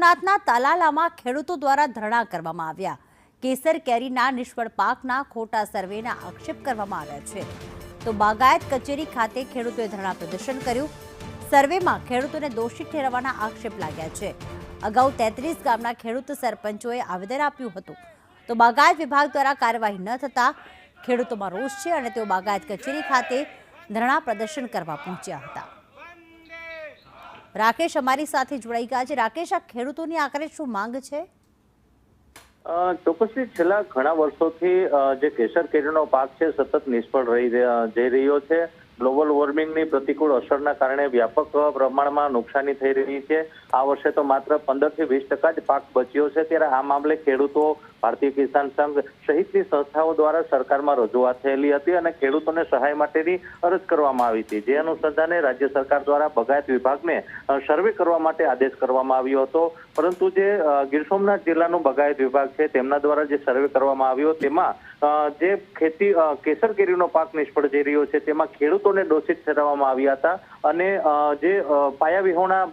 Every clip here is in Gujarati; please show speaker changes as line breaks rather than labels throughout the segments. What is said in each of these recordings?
સોમનાથના તલાલામાં ખેડૂતો દ્વારા ધરણા કરવામાં આવ્યા। કેસર કેરીના નિષ્ફળ પાકના ખોટા સર્વેના આક્ષેપ કરવામાં આવ્યા છે। તો બાગાયત કચેરી ખાતે ખેડૂતોએ ધરણા પ્રદર્શન કર્યું। સર્વેમાં ખેડૂતોને દોષિત ઠેરવવાના આક્ષેપ લાગ્યા છે। અગાઉ 33 ગામના ખેડૂત સરપંચોએ આવેદન આપ્યું હતું। તો બાગાયત વિભાગ દ્વારા કાર્યવાહી ન થતા ખેડૂતોમાં રોષ છે અને તેઓ બાગાયત કચેરી ખાતે ધરણા પ્રદર્શન કરવા પહોંચ્યા હતા। રાકેશ અમારી સાથે જોડાઈ ગયા છે। રાકેશ, આ ખેડૂતોની આખરે શું માંગ છે?
ચોક્કસથી છેલ્લા ઘણા વર્ષોથી જે કેસર કેરીનો પાક છે સતત નિષ્ફળ જઈ રહ્યો છે। ગ્લોબલ વોર્મિંગની પ્રતિકૂળ અસરના કારણે વ્યાપક પ્રમાણમાં નુકસાની થઈ રહી છે। આ વર્ષે તો માત્ર 15 થી 20% જ પાક બચ્યો છે। ત્યારે આ મામલે ખેડૂતો, ભારતીય કિસાન સંઘ સહિતની સંસ્થાઓ દ્વારા સરકારમાં રજૂઆત થયેલી હતી અને ખેડૂતોને સહાય માટેની અરજ કરવામાં આવી હતી। જે અનુસંધાને રાજ્ય સરકાર દ્વારા બાગાયત વિભાગને સર્વે કરવા માટે આદેશ કરવામાં આવ્યો હતો। પરંતુ જે ગીર સોમનાથ જિલ્લાનું બાગાયત વિભાગ છે તેમના દ્વારા જે સર્વે કરવામાં આવ્યો તેમાં જે ખેતી કેસર કેરીનો પાક નિષ્ફળ જઈ રહ્યો છે તેમાં ખેડૂતોને દોષિત ઠેરવવામાં આવ્યા હતા અને જે પાયા વિહોણા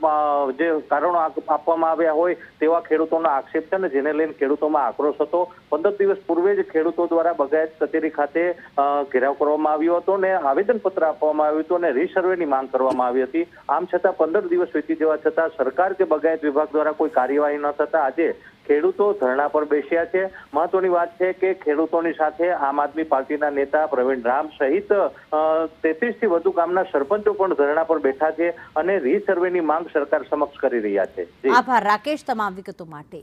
જે કારણો આપવામાં આવ્યા હોય તેવા ખેડૂતોનો આક્ષેપ છે ને જેને લઈને ખેડૂતોમાં આક્રોશ હતો। 15 દિવસ પૂર્વે જ ખેડૂતો દ્વારા બાગાયત કચેરી ખાતે ઘેરાવ કરવામાં આવ્યો હતો ને આવેદનપત્ર આપવામાં આવ્યું હતું અને રીસર્વેની માંગ કરવામાં આવી હતી। આમ છતાં 15 દિવસ વીતી જવા છતાં સરકાર કે બાગાયત વિભાગ દ્વારા કોઈ કાર્યવાહી ન થતા આજે ખેડૂતો ધરણા પર બેસ્યા છે। મહત્વની વાત છે કે ખેડૂતોની સાથે આમ આદમી પાર્ટીના નેતા પ્રવીણ રામ સહિત 33 થી વધુ ગામના સરપંચો પણ ધરણા પર બેઠા છે અને રીસર્વેની માંગ સરકાર સમક્ષ કરી રહ્યા છે।
આભાર રાકેશ તમામ વિગતો માટે।